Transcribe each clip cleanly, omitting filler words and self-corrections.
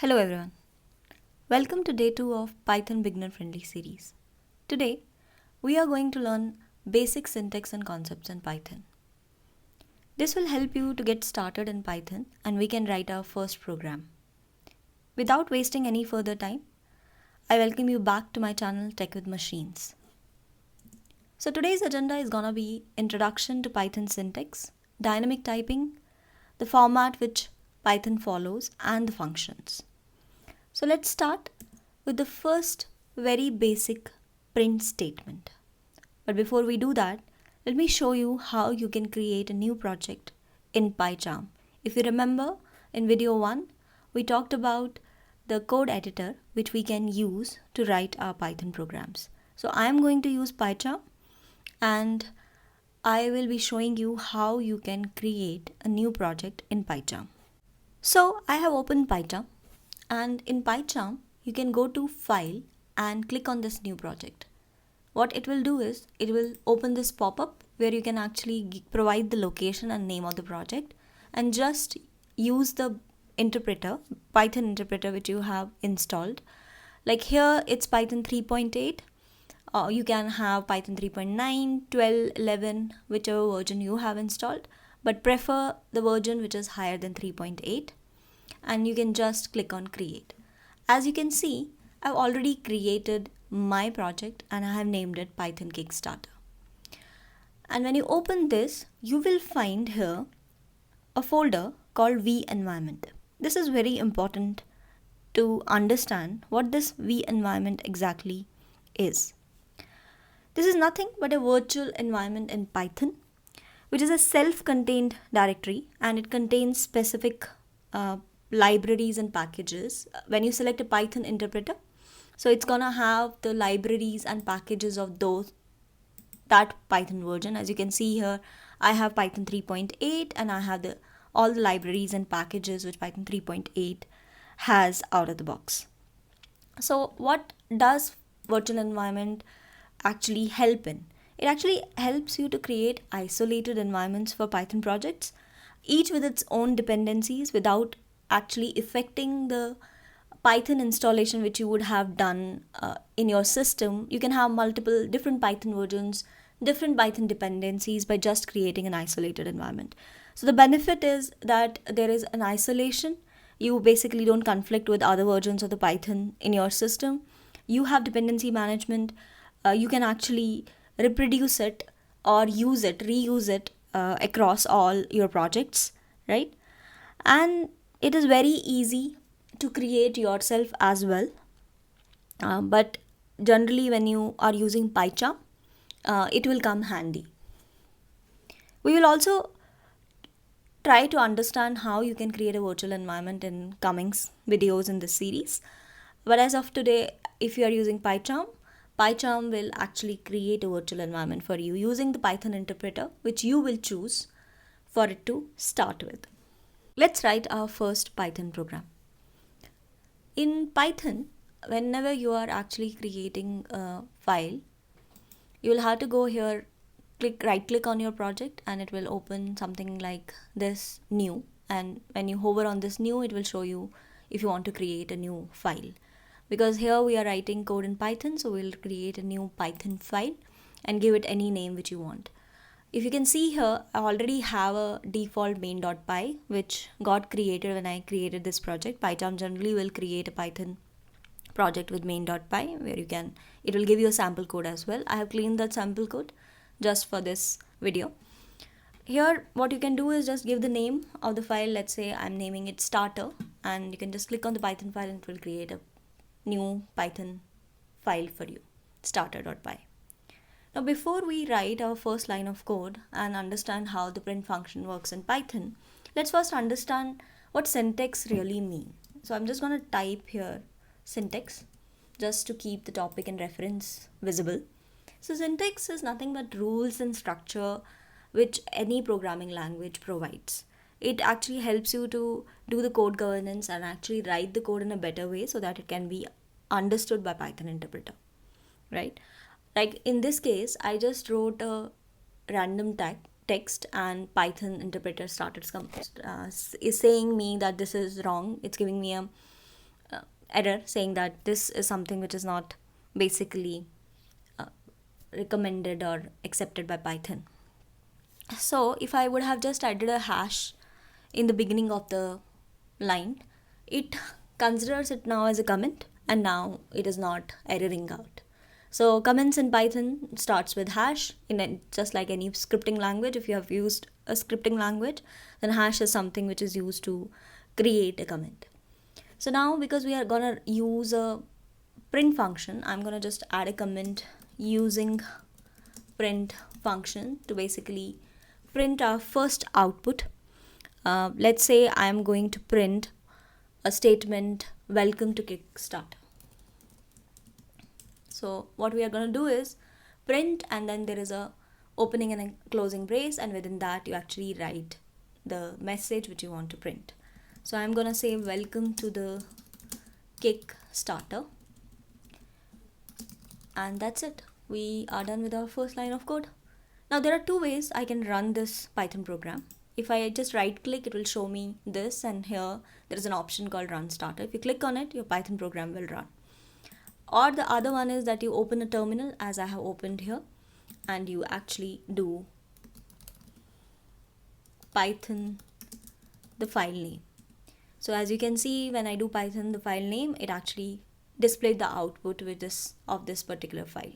Hello everyone. Welcome to day 2 of Python Beginner Friendly series. Today, we are going to learn basic syntax and concepts in Python. This will help you to get started in Python and we can write our first program. Without wasting any further time, I welcome you back to my channel Tech with Machines. So today's agenda is gonna be introduction to Python syntax, dynamic typing, the format which Python follows and the functions. So let's start with the first very basic print statement. But before we do that, let me show you how you can create a new project in PyCharm. If you remember, in video 1, we talked about the code editor which we can use to write our Python programs. So I am going to use PyCharm and I will be showing you how you can create a new project in PyCharm. So I have opened PyCharm. And in PyCharm, you can go to File and click on this new project. What it will do is, it will open this pop-up where you can actually provide the location and name of the project and just use the interpreter, Python interpreter which you have installed. Like here, it's Python 3.8. You can have Python 3.9, 12, 11, whichever version you have installed, but prefer the version which is higher than 3.8. And you can just click on create. As you can see, I've already created my project and I have named it Python Kickstarter. And when you open this, you will find here a folder called V environment. This is very important to understand what this V environment exactly is. This is nothing but a virtual environment in Python, which is a self-contained directory and it contains specific libraries and packages. When you select a Python interpreter, so it's gonna have the libraries and packages of that Python version. As you can see here, I have Python 3.8 and I have all the libraries and packages which Python 3.8 has out of the box. So what does virtual environment actually help in? It actually helps you to create isolated environments for Python projects, each with its own dependencies without actually affecting the Python installation which you would have done in your system. You can have multiple different Python versions, different Python dependencies by just creating an isolated environment. So the benefit is that there is an isolation. You basically don't conflict with other versions of the Python in your system. You have dependency management. You can actually reproduce it or reuse it across all your projects, right? And it is very easy to create yourself as well. But generally when you are using PyCharm, it will come handy. We will also try to understand how you can create a virtual environment in coming videos in this series. But as of today, if you are using PyCharm, PyCharm will actually create a virtual environment for you using the Python interpreter, which you will choose for it to start with. Let's write our first Python program. In Python, whenever you are actually creating a file, you will have to go here, right click on your project and it will open something like this, new. And when you hover on this new, it will show you if you want to create a new file. Because here we are writing code in Python, so we'll create a new Python file and give it any name which you want. If you can see here, I already have a default main.py which got created when I created this project. PyCharm generally will create a Python project with main.py where it will give you a sample code as well. I have cleaned that sample code just for this video. Here, what you can do is just give the name of the file. Let's say I'm naming it starter, and you can just click on the Python file and it will create a new Python file for you, starter.py. Now before we write our first line of code and understand how the print function works in Python, let's first understand what syntax really mean. So I'm just going to type here syntax just to keep the topic and reference visible. So syntax is nothing but rules and structure which any programming language provides. It actually helps you to do the code governance and actually write the code in a better way so that it can be understood by Python interpreter, right? Like in this case, I just wrote a random text and Python interpreter started is saying me that this is wrong. It's giving me a error saying that this is something which is not basically recommended or accepted by Python. So if I would have just added a hash in the beginning of the line, it considers it now as a comment, and now it is not erroring out. So comments in Python starts with hash, just like any scripting language. If you have used a scripting language, then hash is something which is used to create a comment. So now, because we are gonna use a print function, I'm gonna just add a comment using print function to basically print our first output. Let's say I'm going to print a statement, welcome to Kickstarter. So what we are going to do is print, and then there is a opening and a closing brace, and within that you actually write the message which you want to print. So I'm going to say welcome to the Kickstarter, and that's it. We are done with our first line of code. Now there are two ways I can run this Python program. If I just right click, it will show me this, and here there is an option called run starter. If you click on it, your Python program will run. Or the other one is that you open a terminal, as I have opened here, and you actually do Python the file name. So as you can see, when I do Python the file name, it actually displayed the output with of this particular file.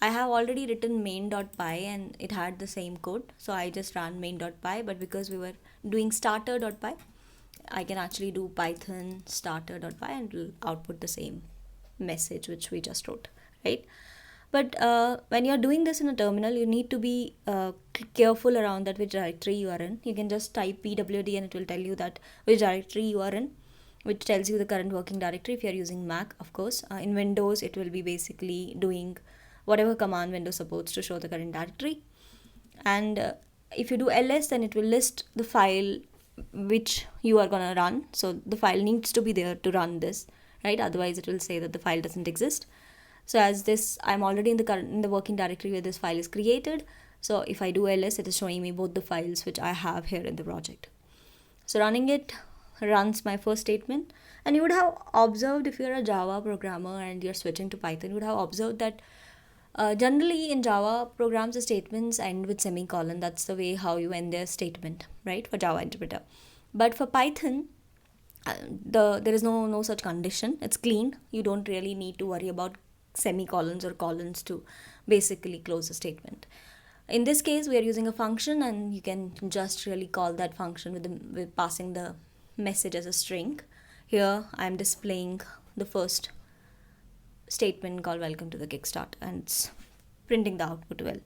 I have already written main.py and it had the same code, so I just ran main.py, but because we were doing starter.py, I can actually do Python starter.py and it will output the same message which we just wrote, right? But when you're doing this in a terminal, you need to be careful around that which directory you are in. You can just type pwd and it will tell you that which directory you are in, which tells you the current working directory if you're using Mac, of course. In Windows, it will be basically doing whatever command Windows supports to show the current directory. And if you do ls, then it will list the file which you are gonna run. So the file needs to be there to run this, right? Otherwise it will say that the file doesn't exist. So as this, I'm already in the working directory where this file is created. So if I do ls, it is showing me both the files which I have here in the project. So running it runs my first statement. And you would have observed, if you're a Java programmer and you're switching to Python, you would have observed that generally in Java programs, the statements end with semicolon. That's the way how you end their statement, right, for Java interpreter. But for Python, there is no such condition. It's clean. You don't really need to worry about semicolons or colons to basically close a statement. In this case, we are using a function, and you can just really call that function with passing the message as a string. Here I am displaying the first statement called welcome to the Kickstarter, and it's printing the output well.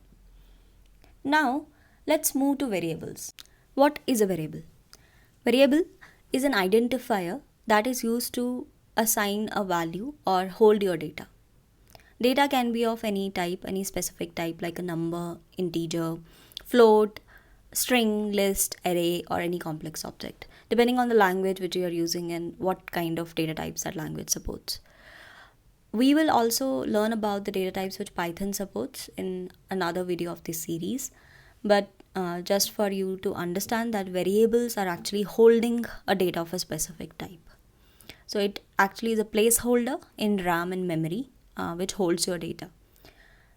Now let's move to variables. What is a variable? Variable is an identifier that is used to assign a value or hold your data. Data can be of any type, any specific type, like a number, integer, float, string, list, array, or any complex object, depending on the language which you are using and what kind of data types that language supports. We will also learn about the data types which Python supports in another video of this series, but just for you to understand that variables are actually holding a data of a specific type. So it actually is a placeholder in RAM and memory which holds your data.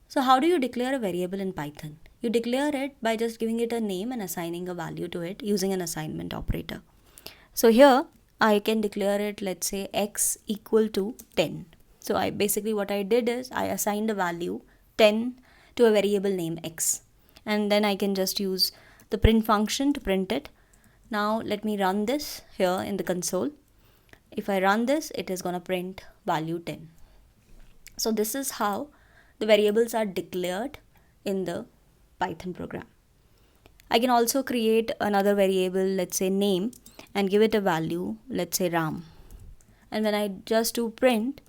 So how do you declare a variable in Python? You declare it by just giving it a name and assigning a value to it using an assignment operator. So here I can declare it, let's say x equal to 10. So what I did is I assigned a value 10 to a variable name x, and then I can just use the print function to print it. Now let me run this here in the console. If I run this, it is gonna print value 10. So this is how the variables are declared in the Python program. I can also create another variable, let's say name, and give it a value, let's say RAM. And when I just do print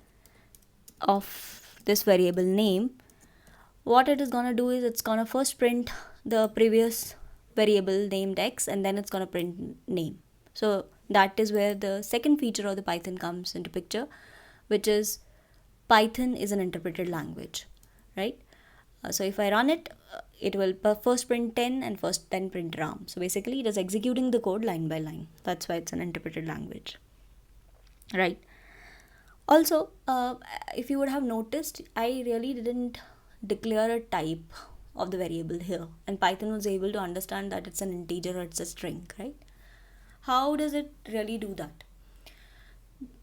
of this variable name, what it is gonna do is it's gonna first print the previous variable named x, and then it's gonna print name. So that is where the second feature of the Python comes into picture, which is Python is an interpreted language, right? So if I run it, it will first print 10 and first then print RAM. So basically it is executing the code line by line. That's why it's an interpreted language, right? Also, if you would have noticed, I really didn't declare a type of the variable here, and Python was able to understand that it's an integer or it's a string, right? How does it really do that?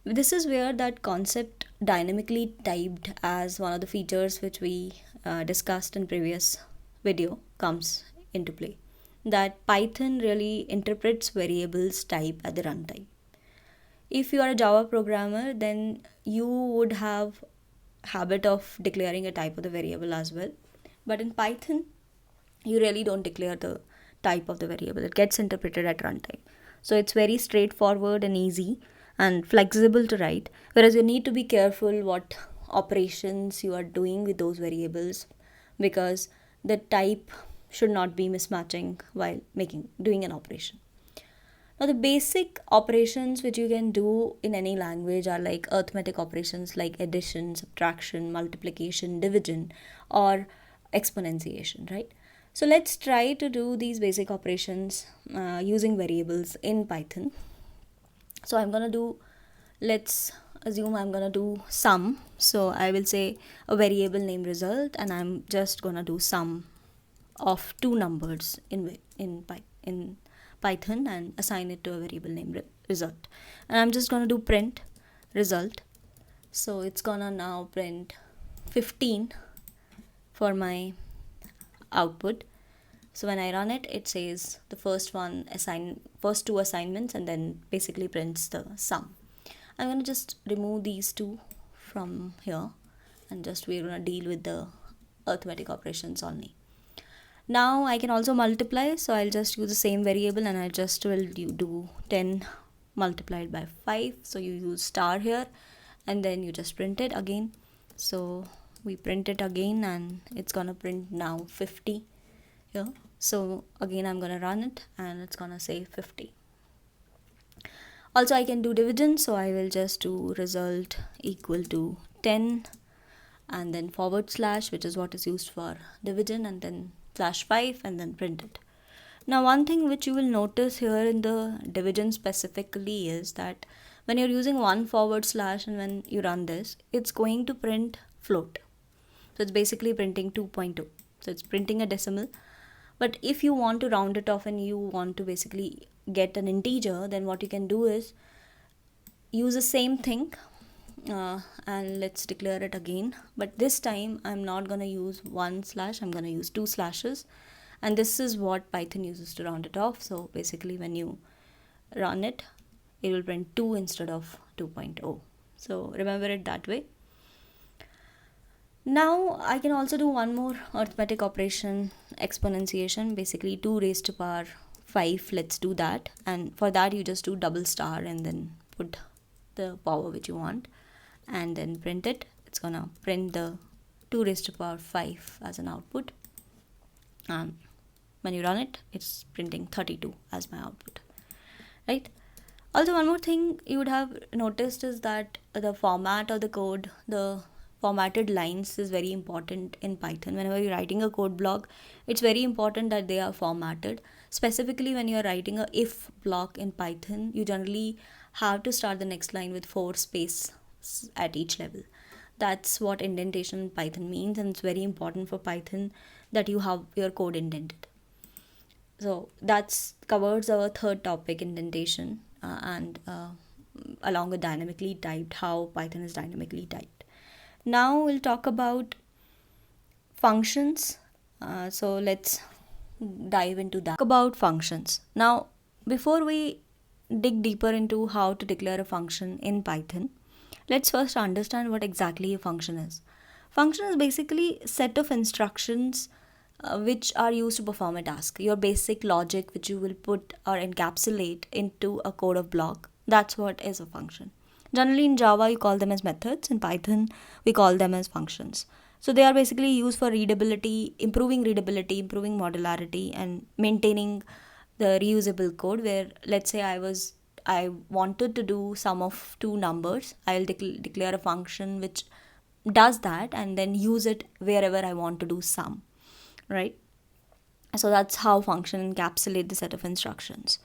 This is where that concept dynamically typed as one of the features which we discussed in previous video comes into play. That Python really interprets variables type at the runtime. If you are a Java programmer, then you would have habit of declaring a type of the variable as well. But in Python, you really don't declare the type of the variable. It gets interpreted at runtime. So it's very straightforward and easy and flexible to write. Whereas you need to be careful what operations you are doing with those variables, because the type should not be mismatching while doing an operation. Now, the basic operations which you can do in any language are like arithmetic operations like addition, subtraction, multiplication, division, or exponentiation, right? So let's try to do these basic operations using variables in Python. So let's assume I'm gonna do sum. So I will say a variable name result, and I'm just gonna do sum of two numbers in Python and assign it to a variable name result. And I'm just gonna do print result. So it's gonna now print 15 for my output. So when I run it, it says the first two assignments, and then basically prints the sum. I'm gonna just remove these two from here, and we're gonna deal with the arithmetic operations only. Now I can also multiply, so I'll just use the same variable, and I just will do 10 multiplied by 5. So you use star here, and then you just print it again. So we print it again, and it's gonna print now 50 here. So again I'm gonna run it, and it's gonna say 50. Also I can do division, so I will just do result equal to 10 and then /, which is what is used for division, and then /5, and then print it. Now one thing which you will notice here in the division specifically is that when you're using one / and when you run this, it's going to print float. So it's basically printing 2.2. So it's printing a decimal. But if you want to round it off and you want to basically get an integer, then what you can do is use the same thing, and let's declare it again. But this time I'm not going to use 1/, I'm going to use 2 slashes, and this is what Python uses to round it off. So basically when you run it, it will print 2 instead of 2.0. So remember it that way. Now I can also do one more arithmetic operation, exponentiation, basically 2 raised to power 5. Let's do that, and for that you just do double star and then put the power which you want, and then print it. It's gonna print the 2 raised to power 5 as an output, and when you run it, it's printing 32 as my output, right? Also, one more thing you would have noticed is that the format of the code, the formatted lines, is very important in Python. Whenever you're writing a code block, it's very important that they are formatted. Specifically when you're writing a if block in Python, you generally have to start the next line with 4 spaces at each level. That's what indentation in Python means, and it's very important for Python that you have your code indented. So that covers our third topic, indentation, and along with dynamically typed, how Python is dynamically typed. Now we'll talk about functions. So let's dive into that. Talk about functions. Now, before we dig deeper into how to declare a function in Python, let's first understand what exactly a function is. Function is basically a set of instructions which are used to perform a task. Your basic logic which you will put or encapsulate into a code of block. That's what is a function. Generally in Java you call them as methods. In Python we call them as functions. So they are basically used for readability, improving modularity, and maintaining the reusable code. Where let's say I wanted to do sum of 2 numbers, I'll declare a function which does that and then use it wherever I want to do sum, right? So that's how function encapsulate the set of instructions.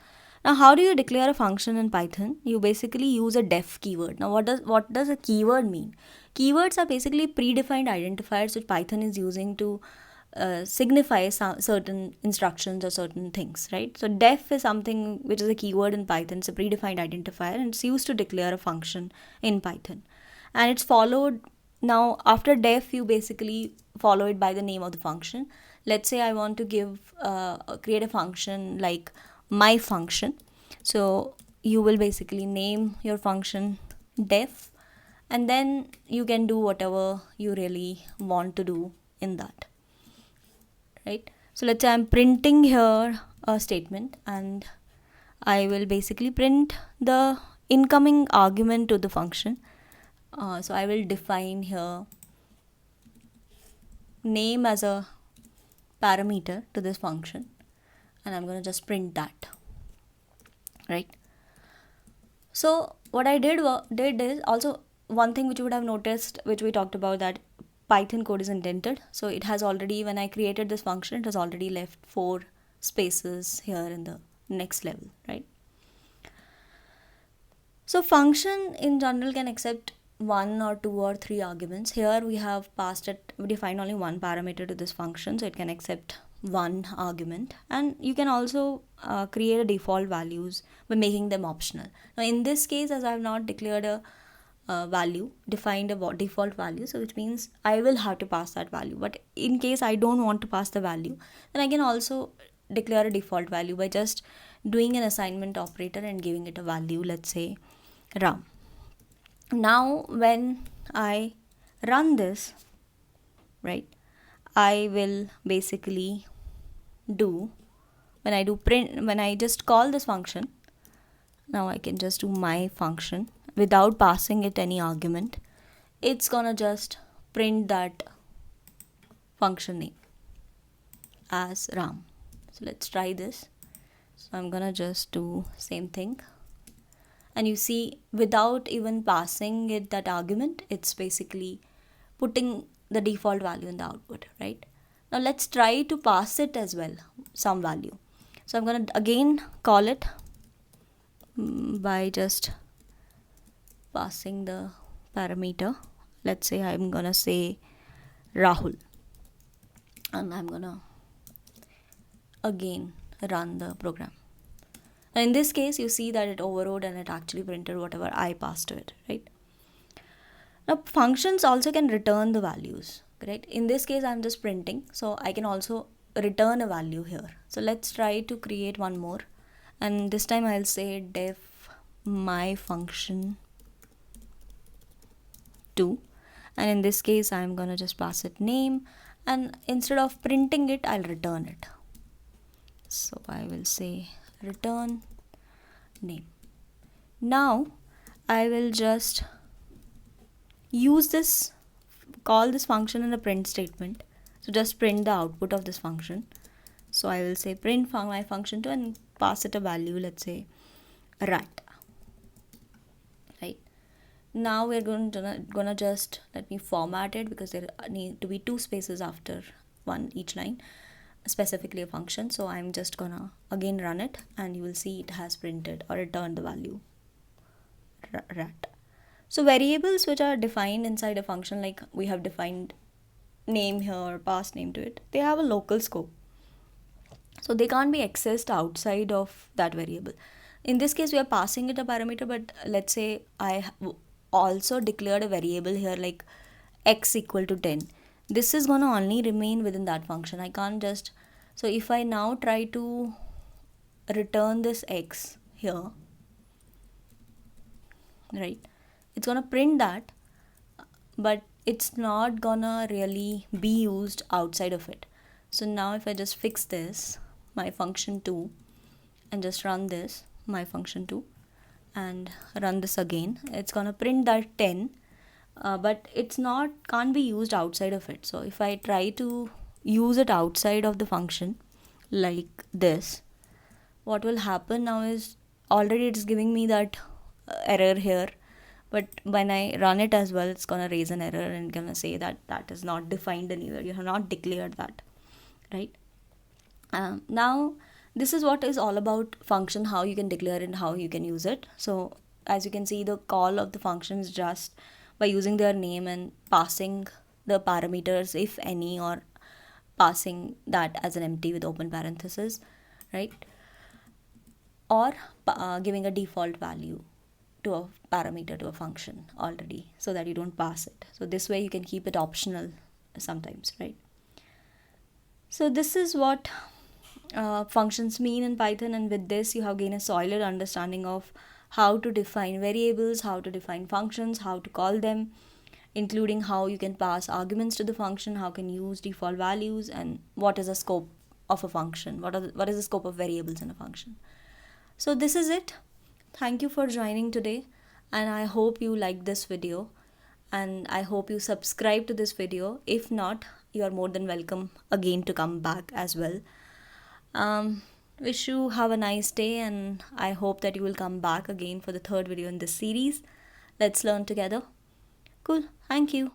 Now, how do you declare a function in Python? You basically use a def keyword. Now, what does a keyword mean? Keywords are basically predefined identifiers which Python is using to signify certain instructions or certain things, right? So def is something which is a keyword in Python. It's a predefined identifier and it's used to declare a function in Python. And it's followed, now after def you basically follow it by the name of the function. Let's say I want to create a function like my function. So you will basically name your function def, and then you can do whatever you really want to do in that, right? So let's say I'm printing here a statement, and I will basically print the incoming argument to the function. So I will define here name as a parameter to this function, and I'm going to just print that, right? So what I did is also one thing which you would have noticed, which we talked about, that Python code is indented. So it has already, when I created this function, it has already left 4 spaces here in the next level, right? So function in general can accept 1 or 2 or 3 arguments. Here we have we defined only one parameter to this function, so it can accept 1 argument, and you can also create a default values by making them optional. Now in this case, as I have not declared a defined a default value, so which means I will have to pass that value. But in case I don't want to pass the value, then I can also declare a default value by just doing an assignment operator and giving it a value, let's say Ram. Now when I run this, right, I will basically do, when I just call this function, now I can just do my function without passing it any argument. It's gonna just print that function name as Ram. So let's try this. So I'm gonna just do same thing, and you see, without even passing it that argument, it's basically putting the default value in the output, right? Now let's try to pass it as well, some value. So I'm gonna again call it by just passing the parameter. Let's say I'm gonna say Rahul, and I'm gonna again run the program. And in this case, you see that it overrode and it actually printed whatever I passed to it, right? Now functions also can return the values, correct? In this case, I'm just printing, so I can also return a value here. So let's try to create one more, and this time I'll say def my function 2, and in this case I'm gonna just pass it name, and instead of printing it, I'll return it. So I will say return name. Now I will just call this function in a print statement. So just print the output of this function. So I will say print my function 2 and pass it a value, let's say rat, right? Now we're gonna just, let me format it, because there need to be 2 spaces after each line, specifically a function. So I'm just gonna again run it, and you will see it has printed or returned the value rat. So variables which are defined inside a function, like we have defined name here, passed name to it, they have a local scope, so they can't be accessed outside of that variable. In this case, we are passing it a parameter, but let's say I also declared a variable here like x equal to 10. This is gonna only remain within that function. I can't just, so if I now try to return this x here, right, it's gonna print that, but it's not gonna really be used outside of it. So now if I just fix this, my function 2, and just run this, my function 2, and run this again, it's gonna print that 10, but it's can't be used outside of it. So if I try to use it outside of the function like this, what will happen now is, already it's giving me that error here, but when I run it as well, it's gonna raise an error and gonna say that that is not defined anywhere, you have not declared that, right? Now this is what is all about function, how you can declare it and how you can use it. So as you can see, the call of the function is just by using their name and passing the parameters, if any, or passing that as an empty with open parenthesis, right? Or giving a default value to a parameter to a function already, so that you don't pass it. So this way you can keep it optional sometimes, right? So this is what functions mean in Python, and with this you have gained a solid understanding of how to define variables, how to define functions, how to call them, including how you can pass arguments to the function, how can you use default values, and what is the scope of a function, what is the scope of variables in a function. So this is it. Thank you for joining today, and I hope you liked this video, and I hope you subscribe to this video. If not, you are more than welcome again to come back as well. Wish you have a nice day, and I hope that you will come back again for the third video in this series. Let's learn together. Cool. Thank you.